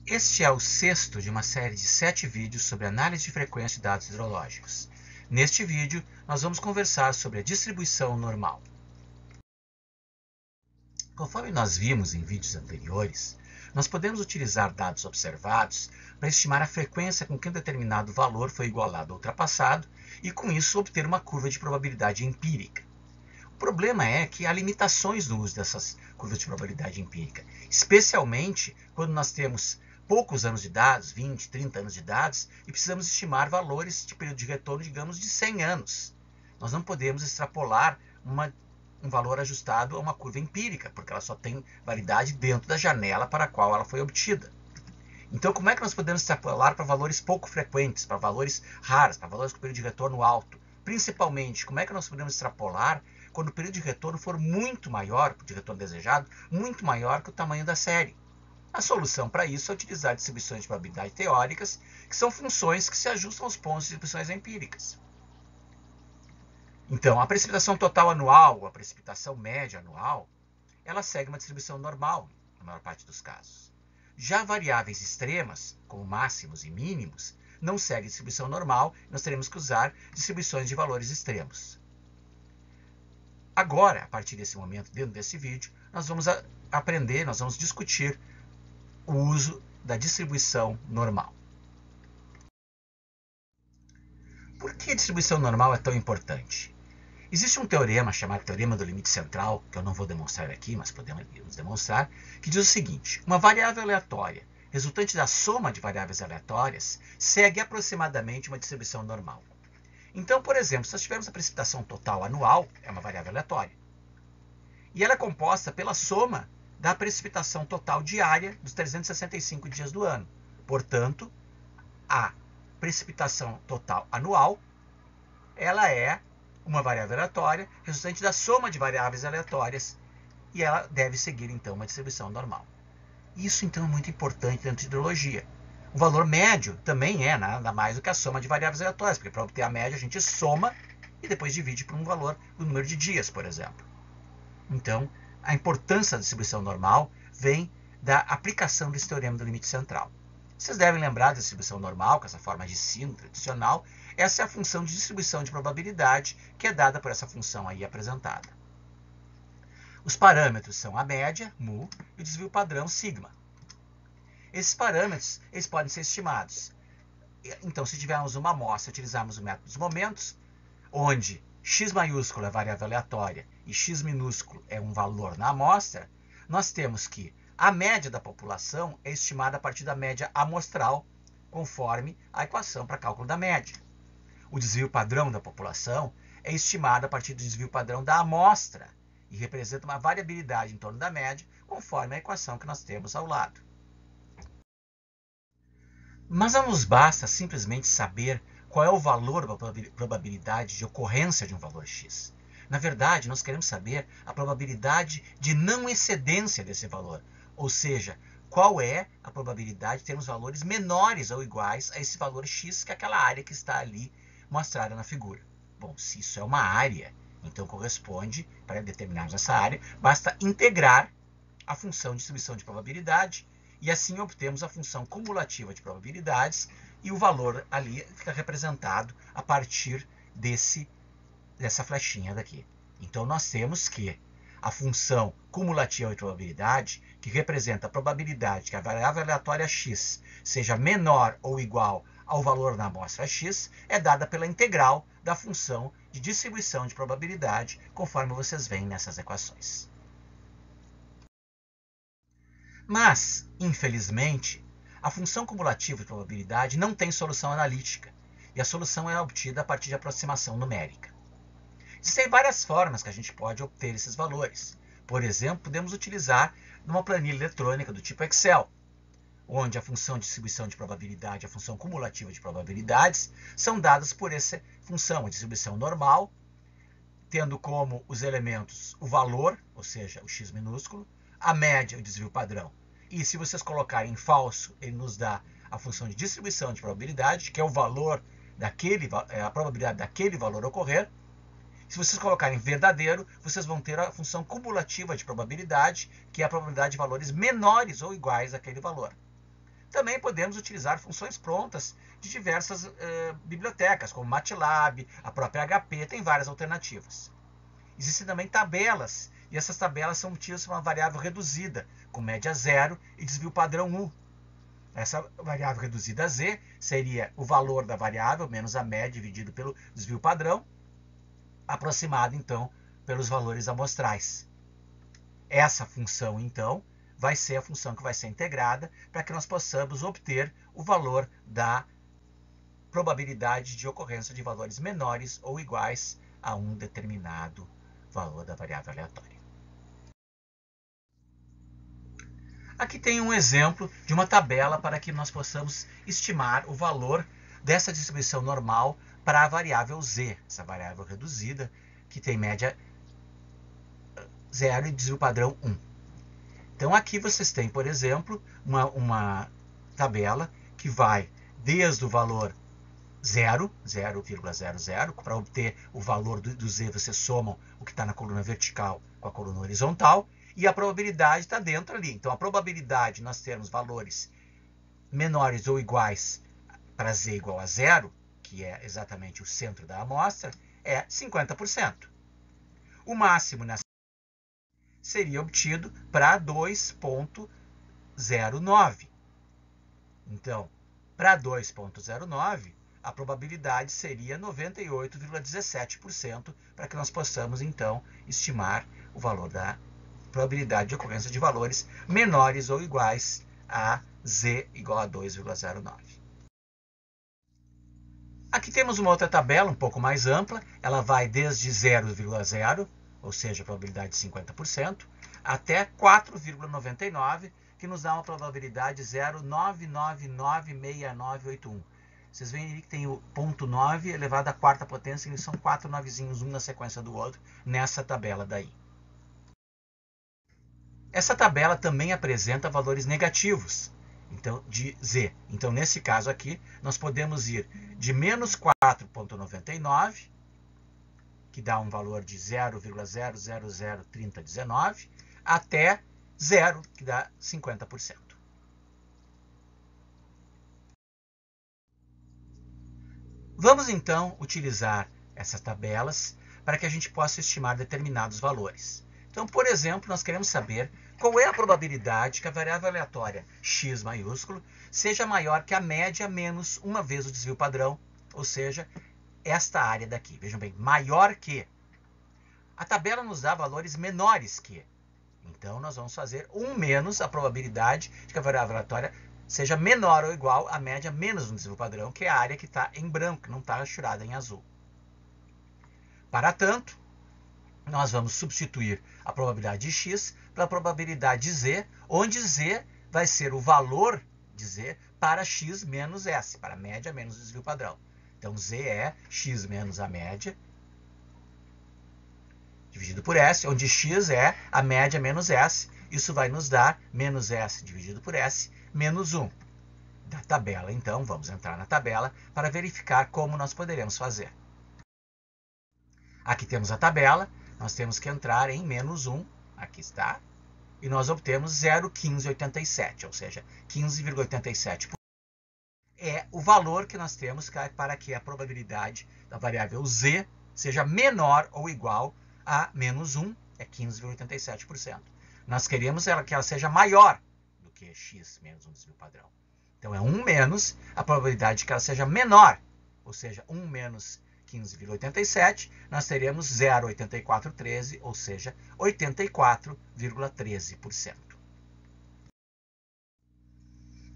Este é o sexto de uma série de 7 vídeos sobre análise de frequência de dados hidrológicos. Neste vídeo, nós vamos conversar sobre a distribuição normal. Conforme nós vimos em vídeos anteriores, nós podemos utilizar dados observados para estimar a frequência com que um determinado valor foi igualado ou ultrapassado e, com isso, obter uma curva de probabilidade empírica. O problema é que há limitações no uso dessas curvas de probabilidade empírica, especialmente quando nós temos poucos anos de dados, 20, 30 anos de dados, e precisamos estimar valores de período de retorno, digamos, de 100 anos. Nós não podemos extrapolar um valor ajustado a uma curva empírica, porque ela só tem validade dentro da janela para a qual ela foi obtida. Então, como é que nós podemos extrapolar para valores pouco frequentes, para valores raros, para valores com período de retorno alto? Principalmente, como é que nós podemos extrapolar quando o período de retorno for muito maior, o de retorno desejado, muito maior que o tamanho da série? A solução para isso é utilizar distribuições de probabilidade teóricas, que são funções que se ajustam aos pontos de distribuições empíricas. Então, a precipitação total anual, ou a precipitação média anual, ela segue uma distribuição normal, na maior parte dos casos. Já variáveis extremas, como máximos e mínimos, não seguem distribuição normal, nós teremos que usar distribuições de valores extremos. Agora, a partir desse momento, dentro desse vídeo, nós vamos aprender, nós vamos discutir o uso da distribuição normal. Por que a distribuição normal é tão importante? Existe um teorema chamado Teorema do Limite Central, que eu não vou demonstrar aqui, mas podemos demonstrar, que diz o seguinte: uma variável aleatória resultante da soma de variáveis aleatórias segue aproximadamente uma distribuição normal. Então, por exemplo, se nós tivermos a precipitação total anual, é uma variável aleatória, e ela é composta pela soma da precipitação total diária dos 365 dias do ano. Portanto, a precipitação total anual, ela é uma variável aleatória resultante da soma de variáveis aleatórias e ela deve seguir, então, uma distribuição normal. Isso, então, é muito importante dentro de hidrologia. O valor médio também é nada mais do que a soma de variáveis aleatórias, porque para obter a média a gente soma e depois divide por um valor do número de dias, por exemplo. Então, a importância da distribuição normal vem da aplicação desse teorema do limite central. Vocês devem lembrar da distribuição normal, com essa forma de sino tradicional. Essa é a função de distribuição de probabilidade que é dada por essa função aí apresentada. Os parâmetros são a média, mu, e o desvio padrão, sigma. Esses parâmetros eles podem ser estimados. Então, se tivermos uma amostra, utilizarmos o método dos momentos, onde x maiúsculo é variável aleatória e x minúsculo é um valor na amostra, nós temos que a média da população é estimada a partir da média amostral, conforme a equação para cálculo da média. O desvio padrão da população é estimado a partir do desvio padrão da amostra e representa uma variabilidade em torno da média, conforme a equação que nós temos ao lado. Mas não nos basta simplesmente saber qual é o valor da probabilidade de ocorrência de um valor x. Na verdade, nós queremos saber a probabilidade de não excedência desse valor, ou seja, qual é a probabilidade de termos valores menores ou iguais a esse valor x, que é aquela área que está ali mostrada na figura. Bom, se isso é uma área, então corresponde, para determinarmos essa área, basta integrar a função de distribuição de probabilidade, e assim obtemos a função cumulativa de probabilidades, e o valor ali fica representado a partir dessa flechinha daqui. Então, nós temos que a função cumulativa de probabilidade, que representa a probabilidade que a variável aleatória x seja menor ou igual ao valor na amostra x, é dada pela integral da função de distribuição de probabilidade, conforme vocês veem nessas equações. Mas, infelizmente, a função cumulativa de probabilidade não tem solução analítica, e a solução é obtida a partir de aproximação numérica. Existem várias formas que a gente pode obter esses valores. Por exemplo, podemos utilizar uma planilha eletrônica do tipo Excel, onde a função de distribuição de probabilidade e a função cumulativa de probabilidades são dadas por essa função, a distribuição normal, tendo como os elementos o valor, ou seja, o x minúsculo, a média, o desvio padrão. E se vocês colocarem em falso, ele nos dá a função de distribuição de probabilidade, que é o valor a probabilidade daquele valor ocorrer. Se vocês colocarem verdadeiro, vocês vão ter a função cumulativa de probabilidade, que é a probabilidade de valores menores ou iguais àquele valor. Também podemos utilizar funções prontas de diversas bibliotecas, como MATLAB, a própria HP, tem várias alternativas. Existem também tabelas, e essas tabelas são obtidas por uma variável reduzida, com média 0 e desvio padrão 1. Essa variável reduzida z seria o valor da variável menos a média dividido pelo desvio padrão, aproximado, então, pelos valores amostrais. Essa função, então, vai ser a função que vai ser integrada para que nós possamos obter o valor da probabilidade de ocorrência de valores menores ou iguais a um determinado valor da variável aleatória. Aqui tem um exemplo de uma tabela para que nós possamos estimar o valor dessa distribuição normal para a variável z, essa variável reduzida, que tem média 0 e desvio padrão 1. Então aqui vocês têm, por exemplo, uma tabela que vai desde o valor 0, 0,00, para obter o valor do z, vocês somam o que está na coluna vertical com a coluna horizontal, e a probabilidade está dentro ali. Então, a probabilidade de nós termos valores menores ou iguais para z igual a 0, que é exatamente o centro da amostra, é 50%. O máximo nessa seria obtido para 2,09. Então, para 2,09, a probabilidade seria 98,17%, para que nós possamos, então, estimar o valor da probabilidade de ocorrência de valores menores ou iguais a z igual a 2,09. Aqui temos uma outra tabela um pouco mais ampla. Ela vai desde 0,0, ou seja, a probabilidade de 50%, até 4,99, que nos dá uma probabilidade de 0,9996981. Vocês veem aí que tem o ponto 9 elevado à quarta potência, eles são 4 novezinhos, um na sequência do outro, nessa tabela daí. Essa tabela também apresenta valores negativos, então, de z. Então, nesse caso aqui, nós podemos ir de menos 4,99, que dá um valor de 0,0003019, até 0, que dá 50%. Vamos, então, utilizar essas tabelas para que a gente possa estimar determinados valores. Então, por exemplo, nós queremos saber qual é a probabilidade que a variável aleatória x maiúsculo seja maior que a média menos uma vez o desvio padrão, ou seja, esta área daqui. Vejam bem, maior que. A tabela nos dá valores menores que. Então, nós vamos fazer 1 menos a probabilidade de que a variável aleatória seja menor ou igual à média menos um desvio padrão, que é a área que está em branco, que não está rachurada em azul. Para tanto, nós vamos substituir a probabilidade de x pela probabilidade de z, onde z vai ser o valor de z para x menos s, para a média menos o desvio padrão. Então, z é x menos a média, dividido por s, onde x é a média menos s. Isso vai nos dar menos s dividido por s, menos 1. Da tabela, então, vamos entrar na tabela para verificar como nós poderemos fazer. Aqui temos a tabela. Nós temos que entrar em menos 1, aqui está, e nós obtemos 0,1587, ou seja, 15,87%. É o valor que nós temos para que a probabilidade da variável z seja menor ou igual a menos 1, é 15,87%. Nós queremos que ela seja maior do que x menos um desvio padrão. Então, é 1 menos a probabilidade de que ela seja menor, ou seja, 1 menos 15,87, nós teremos 0,8413, ou seja, 84,13%.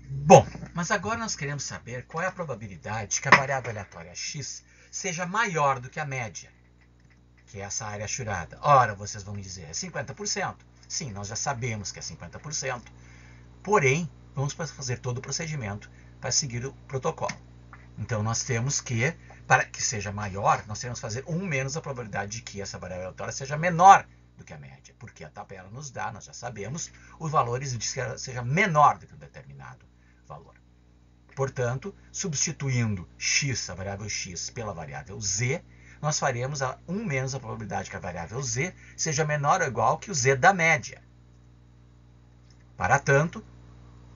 Bom, mas agora nós queremos saber qual é a probabilidade que a variável aleatória x seja maior do que a média, que é essa área hachurada. Ora, vocês vão me dizer, é 50%. Sim, nós já sabemos que é 50%. Porém, vamos fazer todo o procedimento para seguir o protocolo. Então, nós temos que, para que seja maior, nós temos que fazer 1 menos a probabilidade de que essa variável aleatória seja menor do que a média, porque a tabela nos dá, nós já sabemos, os valores de que ela seja menor do que um determinado valor. Portanto, substituindo x, a variável x, pela variável z, nós faremos 1 menos a probabilidade que a variável z seja menor ou igual que o z da média. Para tanto,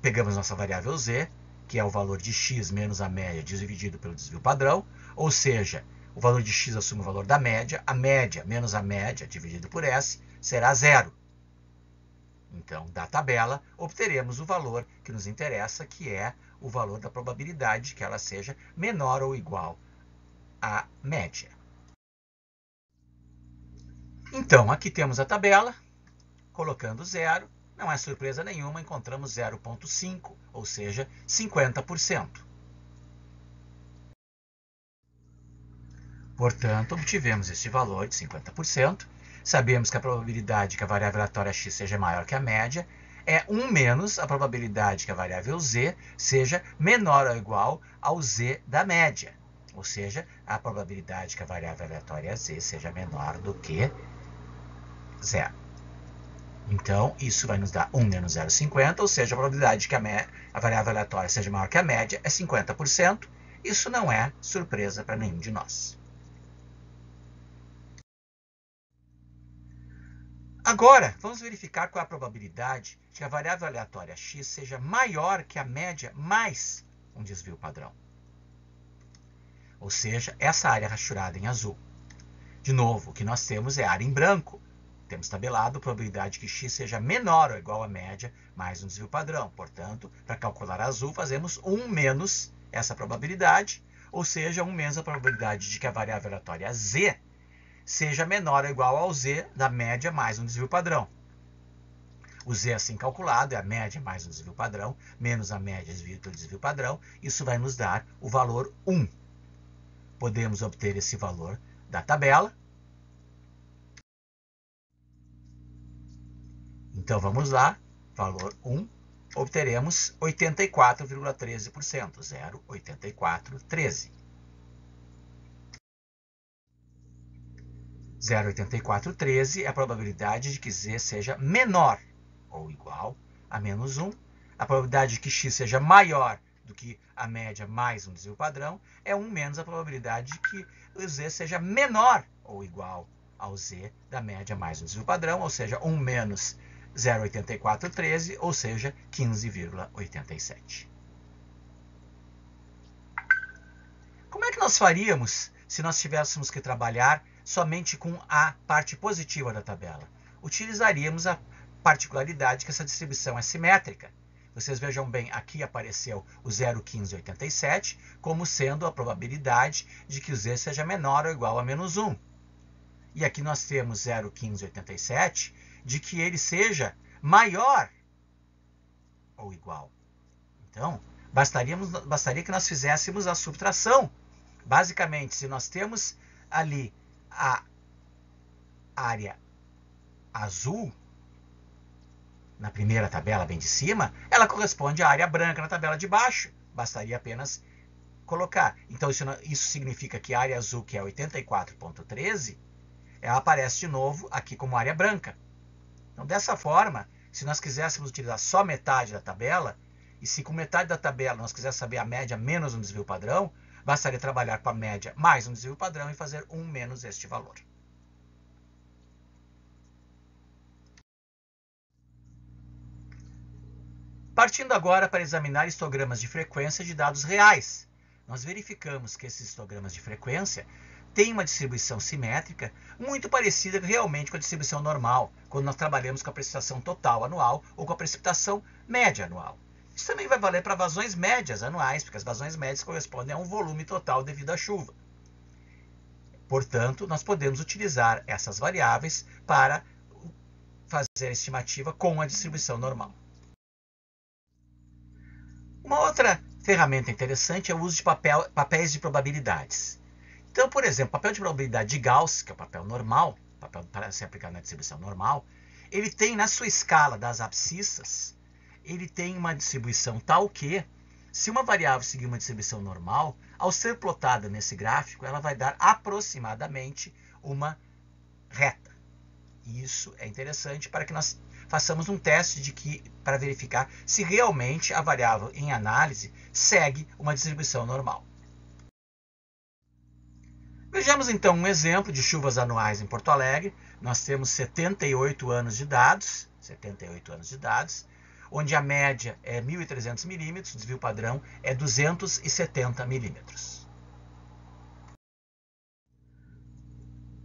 pegamos nossa variável z, que é o valor de x menos a média dividido pelo desvio padrão, ou seja, o valor de x assume o valor da média, a média menos a média dividido por s será zero. Então, da tabela, obteremos o valor que nos interessa, que é o valor da probabilidade de que ela seja menor ou igual à média. Então, aqui temos a tabela, colocando zero, não é surpresa nenhuma, encontramos 0,5, ou seja, 50%. Portanto, obtivemos este valor de 50%. Sabemos que a probabilidade que a variável aleatória x seja maior que a média é 1 menos a probabilidade que a variável z seja menor ou igual ao z da média. Ou seja, a probabilidade que a variável aleatória z seja menor do que zero. Então, isso vai nos dar 1 menos 0,50, ou seja, a probabilidade que a variável aleatória seja maior que a média é 50%. Isso não é surpresa para nenhum de nós. Agora, vamos verificar qual é a probabilidade de que a variável aleatória x seja maior que a média mais um desvio padrão. Ou seja, essa área rachurada em azul. De novo, o que nós temos é área em branco. Temos tabelado a probabilidade que x seja menor ou igual à média mais um desvio padrão. Portanto, para calcular azul, fazemos 1 menos essa probabilidade, ou seja, 1 menos a probabilidade de que a variável aleatória z seja menor ou igual ao z da média mais um desvio padrão. O z assim calculado é a média mais um desvio padrão, menos a média dividido pelo desvio padrão. Isso vai nos dar o valor 1. Podemos obter esse valor da tabela. Então, vamos lá. Valor 1. Obteremos 84,13%. 0,8413. 0,8413 é a probabilidade de que z seja menor ou igual a menos 1. A probabilidade de que x seja maior do que a média mais um desvio padrão é 1 menos a probabilidade de que o z seja menor ou igual ao z da média mais um desvio padrão, ou seja, 1 menos 0,8413, ou seja, 15,87. Como é que nós faríamos se nós tivéssemos que trabalhar somente com a parte positiva da tabela? Utilizaríamos a particularidade que essa distribuição é simétrica. Vocês vejam bem, aqui apareceu o 0,1587 como sendo a probabilidade de que o z seja menor ou igual a menos 1. E aqui nós temos 0,1587 de que ele seja maior ou igual. Então, bastaria que nós fizéssemos a subtração. Basicamente, se nós temos ali a área azul na primeira tabela bem de cima, ela corresponde à área branca na tabela de baixo. Bastaria apenas colocar. Então, isso significa que a área azul, que é 84,13, ela aparece de novo aqui como área branca. Então, dessa forma, se nós quiséssemos utilizar só metade da tabela, e se com metade da tabela nós quiséssemos saber a média menos um desvio padrão, bastaria trabalhar com a média mais um desvio padrão e fazer 1 menos este valor. Partindo agora para examinar histogramas de frequência de dados reais. Nós verificamos que esses histogramas de frequência têm uma distribuição simétrica muito parecida realmente com a distribuição normal, quando nós trabalhamos com a precipitação total anual ou com a precipitação média anual. Isso também vai valer para vazões médias anuais, porque as vazões médias correspondem a um volume total devido à chuva. Portanto, nós podemos utilizar essas variáveis para fazer a estimativa com a distribuição normal. Uma outra ferramenta interessante é o uso de papéis de probabilidades. Então, por exemplo, o papel de probabilidade de Gauss, que é o papel normal, papel para ser aplicado na distribuição normal, ele tem na sua escala das abscissas, ele tem uma distribuição tal que, se uma variável seguir uma distribuição normal, ao ser plotada nesse gráfico, ela vai dar aproximadamente uma reta. E isso é interessante para que nós façamos um teste para verificar se realmente a variável em análise segue uma distribuição normal. Vejamos então um exemplo de chuvas anuais em Porto Alegre. Nós temos 78 anos de dados. onde a média é 1.300 milímetros, o desvio padrão é 270 milímetros.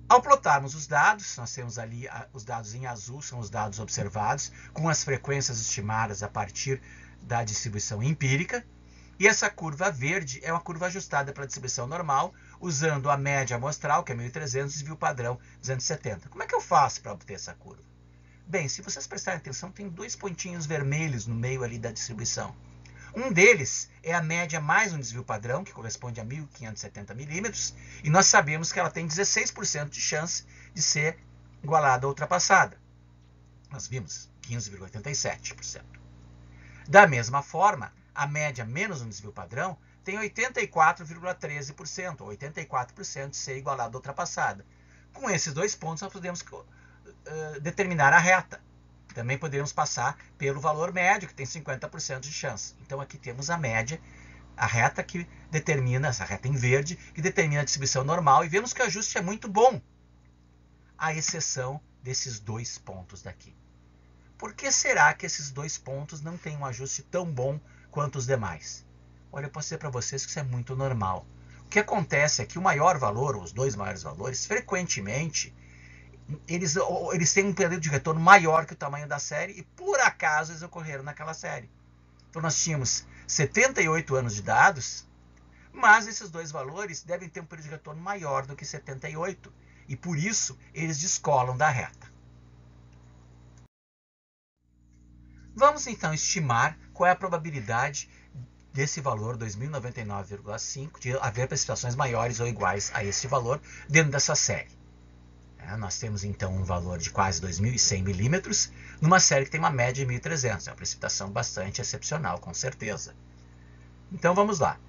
Ao plotarmos os dados, nós temos ali os dados em azul, são os dados observados, com as frequências estimadas a partir da distribuição empírica. E essa curva verde é uma curva ajustada para a distribuição normal, usando a média amostral, que é 1.300, desvio padrão 270. Como é que eu faço para obter essa curva? Bem, se vocês prestarem atenção, tem dois pontinhos vermelhos no meio ali da distribuição. Um deles é a média mais um desvio padrão, que corresponde a 1.570 milímetros, e nós sabemos que ela tem 16% de chance de ser igualada ou ultrapassada. Nós vimos 15,87%. Da mesma forma, a média menos um desvio padrão tem 84,13%, ou 84% de ser igualada ou ultrapassada. Com esses dois pontos, nós podemos determinar a reta. Também poderíamos passar pelo valor médio, que tem 50% de chance. Então, aqui temos a média, a reta que determina, essa reta em verde, que determina a distribuição normal. E vemos que o ajuste é muito bom, à exceção desses dois pontos daqui. Por que será que esses dois pontos não têm um ajuste tão bom quanto os demais? Olha, eu posso dizer para vocês que isso é muito normal. O que acontece é que o maior valor, ou os dois maiores valores, frequentemente, eles têm um período de retorno maior que o tamanho da série e, por acaso, eles ocorreram naquela série. Então, nós tínhamos 78 anos de dados, mas esses dois valores devem ter um período de retorno maior do que 78, e, por isso, eles descolam da reta. Vamos, então, estimar qual é a probabilidade desse valor, 2099,5, de haver precipitações maiores ou iguais a esse valor dentro dessa série. Nós temos, então, um valor de quase 2.100 milímetros, numa série que tem uma média de 1.300. É uma precipitação bastante excepcional, com certeza. Então, vamos lá.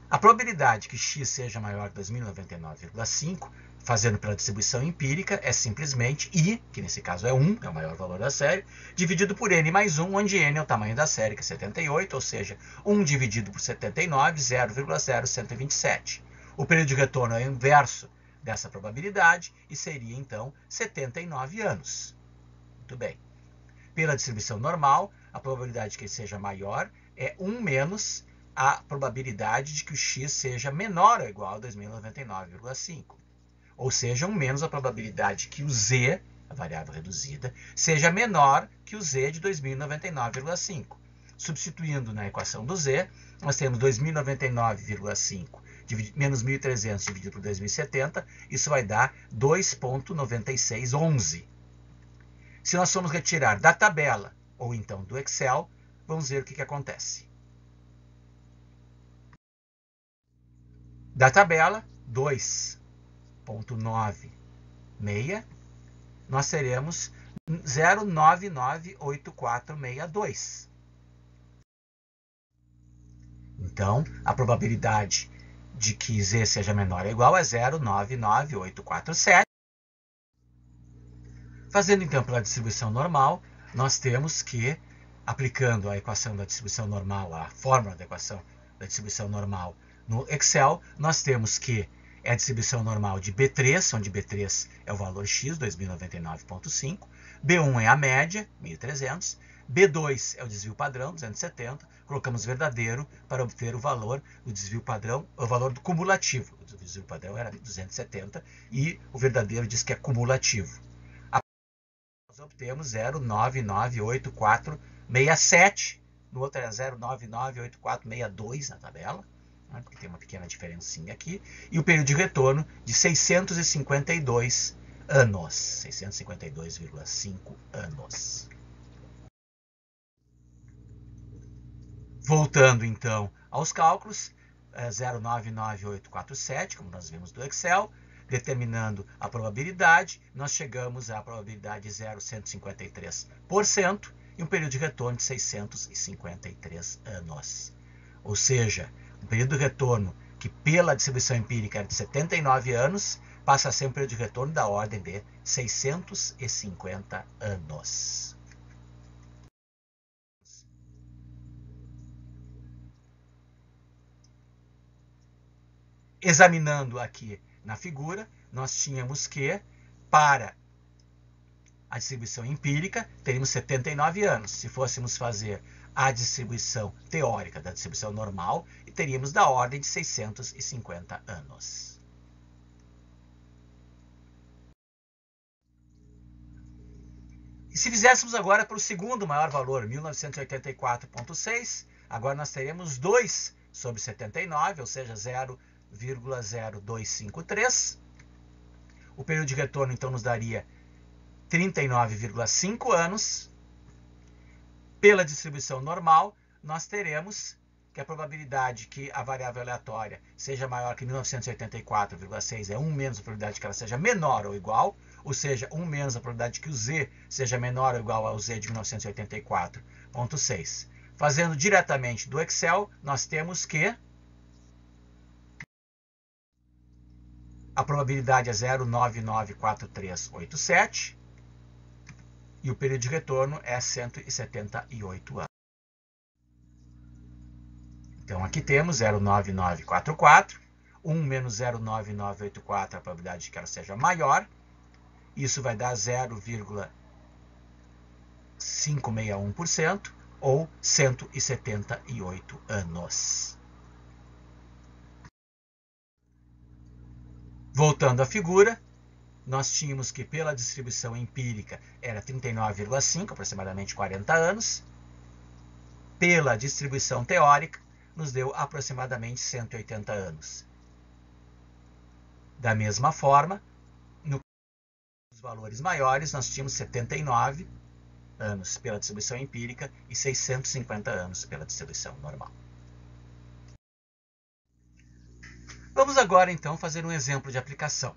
A probabilidade que x seja maior que 2099,5, fazendo pela distribuição empírica, é simplesmente I, que nesse caso é 1, é o maior valor da série, dividido por n mais 1, onde n é o tamanho da série, que é 78, ou seja, 1 dividido por 79, 0,0127. O período de retorno é o inverso dessa probabilidade e seria, então, 79 anos. Muito bem. Pela distribuição normal, a probabilidade que ele seja maior é 1 menos a probabilidade de que o x seja menor ou igual a 2099,5. Ou seja, 1 menos a probabilidade que o z, a variável reduzida, seja menor que o z de 2099,5. Substituindo na equação do z, nós temos 2099,5 menos 1.300 dividido por 2070, isso vai dar 2,9611. Se nós formos retirar da tabela ou então do Excel, vamos ver o que acontece. Da tabela, 2,96, nós teremos 0,998462. Então, a probabilidade de que z seja menor ou igual a 0,99847. Fazendo então pela distribuição normal, nós temos que, aplicando a equação da distribuição normal, a fórmula da equação da distribuição normal no Excel, nós temos que é a distribuição normal de B3, onde B3 é o valor x, 2099,5, B1 é a média, 1.300, B2 é o desvio padrão, 270, colocamos verdadeiro para obter o valor do desvio padrão, o valor do cumulativo. O desvio padrão era 270 e o verdadeiro diz que é cumulativo. Nós obtemos 0,99847, no outro era 0,99842 na tabela, porque tem uma pequena diferencinha aqui, e o período de retorno de 652 anos, 652,5 anos. Voltando então aos cálculos, 0,99847, como nós vimos do Excel, determinando a probabilidade, nós chegamos à probabilidade de 0,153% e um período de retorno de 653 anos. Ou seja, o período de retorno que pela distribuição empírica era de 79 anos, passa a ser um período de retorno da ordem de 650 anos. Examinando aqui na figura, nós tínhamos que, para a distribuição empírica, teríamos 79 anos. Se fôssemos fazer a distribuição teórica da distribuição normal, teríamos da ordem de 650 anos. E se fizéssemos agora para o segundo maior valor, 1984,6, agora nós teremos 2 sobre 79, ou seja, 0,0253. O período de retorno, então, nos daria 39,5 anos. Pela distribuição normal, nós teremos que a probabilidade que a variável aleatória seja maior que 1984,6 é 1 menos a probabilidade que ela seja menor ou igual, ou seja, 1 menos a probabilidade que o z seja menor ou igual ao z de 1984,6. Fazendo diretamente do Excel, nós temos que a probabilidade é 0,994387 e o período de retorno é 178 anos. Então, aqui temos 0,9944, 1 menos 0,9984, a probabilidade de que ela seja maior. Isso vai dar 0,561%, ou 178 anos. Voltando à figura, nós tínhamos que pela distribuição empírica era 39,5, aproximadamente 40 anos. Pela distribuição teórica, nos deu aproximadamente 180 anos. Da mesma forma, nos valores maiores, nós tínhamos 79 anos pela distribuição empírica e 650 anos pela distribuição normal. Vamos agora, então, fazer um exemplo de aplicação.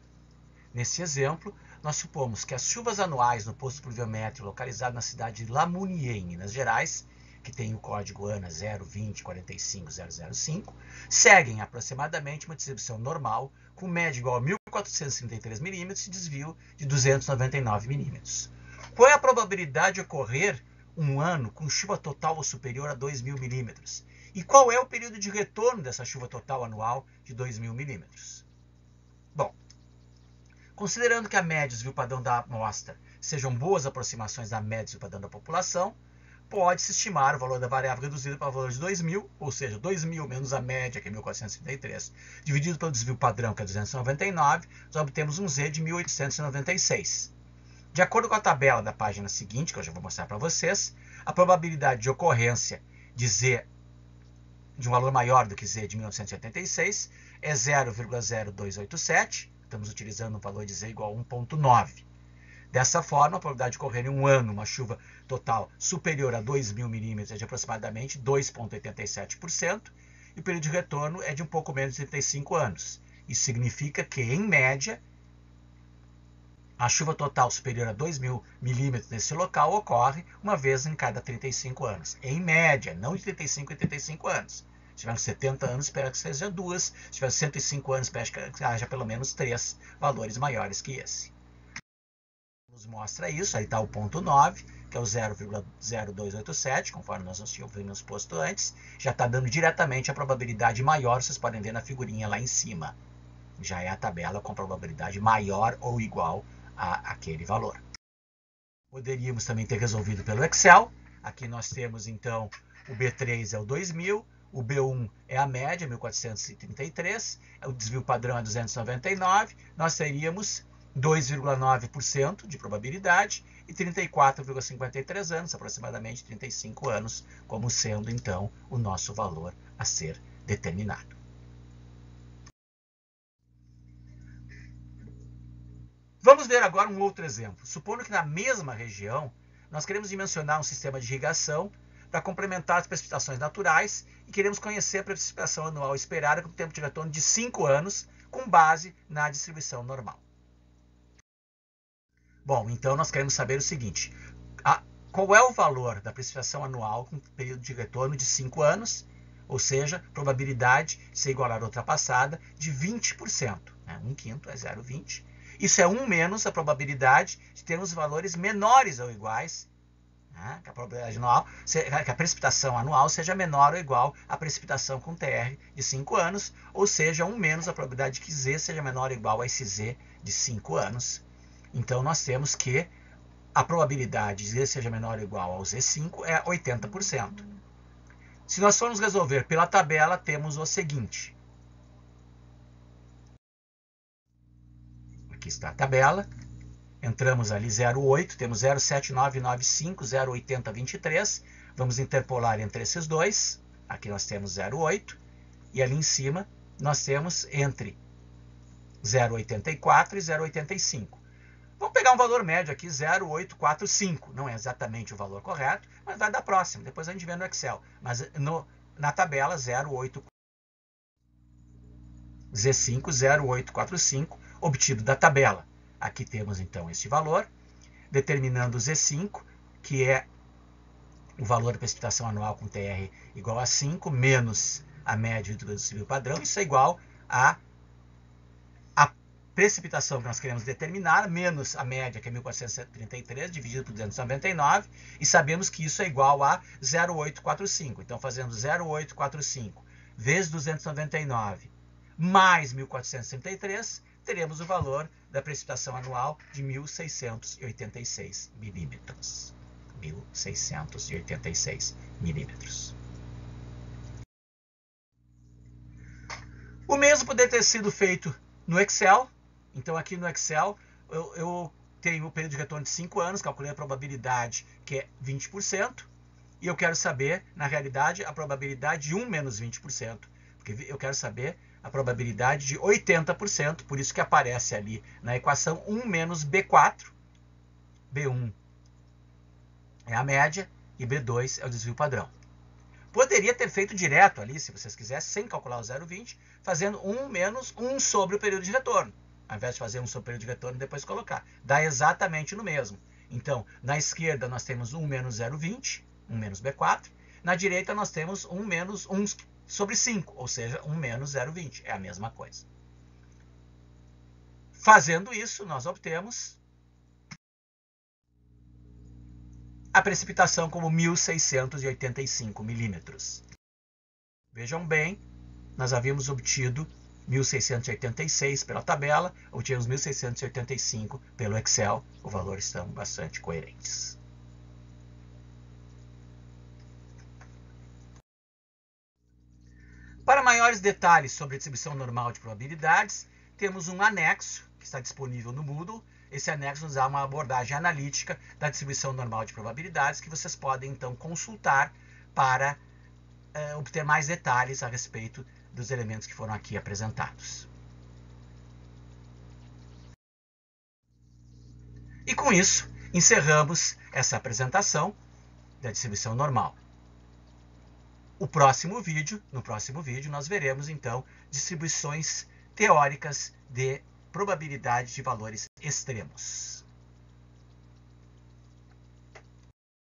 Nesse exemplo, nós supomos que as chuvas anuais no posto pluviométrico localizado na cidade de Lamonier, em Minas Gerais, que tem o código ANA 020-45005, seguem aproximadamente uma distribuição normal, com média igual a 1.433 mm e desvio de 299 mm. Qual é a probabilidade de ocorrer um ano com chuva total ou superior a 2.000 mm? E qual é o período de retorno dessa chuva total anual de 2.000 mm? Bom, considerando que a média e o desvio padrão da amostra sejam boas aproximações da média e desvio padrão da população, pode-se estimar o valor da variável reduzido para o valor de 2.000, ou seja, 2.000 menos a média, que é 1.433, dividido pelo desvio padrão, que é 299, nós obtemos um z de 1.896. De acordo com a tabela da página seguinte, que eu já vou mostrar para vocês, a probabilidade de ocorrência de z de um valor maior do que z de 1986 é 0,0287, estamos utilizando um valor de z igual a 1,9. Dessa forma, a probabilidade de ocorrer em um ano uma chuva total superior a 2.000 mm é de aproximadamente 2,87%, e o período de retorno é de um pouco menos de 35 anos. Isso significa que, em média, a chuva total superior a 2.000 mm nesse local ocorre uma vez em cada 35 anos. Em média, não de 35 em 35 anos. Se tiver 70 anos, espera que seja 2. Se tiver 105 anos, espera que haja pelo menos 3 valores maiores que esse. Nos mostra isso, aí está o ponto 9, que é o 0,0287, conforme nós tínhamos posto antes. Já está dando diretamente a probabilidade maior, vocês podem ver na figurinha lá em cima. Já é a tabela com probabilidade maior ou igual a aquele valor. Poderíamos também ter resolvido pelo Excel. Aqui nós temos, então, o B3 é o 2.000, o B1 é a média, 1.433, o desvio padrão é 299, nós teríamos 2,9% de probabilidade e 34,53 anos, aproximadamente 35 anos, como sendo, então, o nosso valor a ser determinado. Vamos ver agora um outro exemplo. Supondo que na mesma região nós queremos dimensionar um sistema de irrigação para complementar as precipitações naturais e queremos conhecer a precipitação anual esperada com tempo de retorno de 5 anos com base na distribuição normal. Bom, então nós queremos saber o seguinte, qual é o valor da precipitação anual com período de retorno de 5 anos, ou seja, probabilidade de ser igual à ultrapassada de 20%. Né? 1/5 é 0,20. Isso é 1 menos a probabilidade de termos valores menores ou iguais, né? Que a probabilidade anual, que a precipitação anual seja menor ou igual à precipitação com TR de 5 anos, ou seja, 1 menos a probabilidade de que Z seja menor ou igual a esse Z de 5 anos. Então, nós temos que a probabilidade de Z seja menor ou igual ao Z5 é 80%. Se nós formos resolver pela tabela, temos o seguinte. Aqui está a tabela. Entramos ali 0,8, temos 0,7995, 0,8023. Vamos interpolar entre esses dois. Aqui nós temos 0,8. E ali em cima nós temos entre 0,84 e 0,85. Vamos pegar um valor médio aqui, 0,845. Não é exatamente o valor correto, mas vai dar próximo. Depois a gente vê no Excel. Mas na tabela, 0,845. Z5, 0,845, obtido da tabela. Aqui temos, então, esse valor, determinando o Z5, que é o valor da precipitação anual com TR igual a 5, menos a média do desvio padrão. Isso é igual a precipitação que nós queremos determinar, menos a média, que é 1.433, dividido por 299, e sabemos que isso é igual a 0,845. Então, fazendo 0,845 vezes 299 mais 1.433, teremos o valor da precipitação anual de 1.686 milímetros. 1.686 milímetros. O mesmo poderia ter sido feito no Excel. Então, aqui no Excel, eu tenho o período de retorno de 5 anos, calculei a probabilidade, que é 20%, e eu quero saber, na realidade, a probabilidade de 1 menos 20%, porque eu quero saber a probabilidade de 80%, por isso que aparece ali na equação 1 menos B4, B1 é a média e B2 é o desvio padrão. Poderia ter feito direto ali, se vocês quisessem, sem calcular o 0,20, fazendo 1 menos 1 sobre o período de retorno. Ao invés de fazer 1 sobre o período de retorno e depois colocar. Dá exatamente no mesmo. Então, na esquerda nós temos 1 menos 0,20, 1 menos B4. Na direita nós temos 1 menos 1 sobre 5, ou seja, 1 menos 0,20. É a mesma coisa. Fazendo isso, nós obtemos a precipitação como 1.685 milímetros. Vejam bem, nós havíamos obtido 1.686 pela tabela, obtivemos 1.685 pelo Excel. Os valores estão bastante coerentes. Para maiores detalhes sobre a distribuição normal de probabilidades, temos um anexo que está disponível no Moodle. Esse anexo nos dá uma abordagem analítica da distribuição normal de probabilidades que vocês podem, então, consultar para obter mais detalhes a respeito dos elementos que foram aqui apresentados. E com isso, encerramos essa apresentação da distribuição normal. No próximo vídeo, nós veremos, então, distribuições teóricas de probabilidade de valores extremos.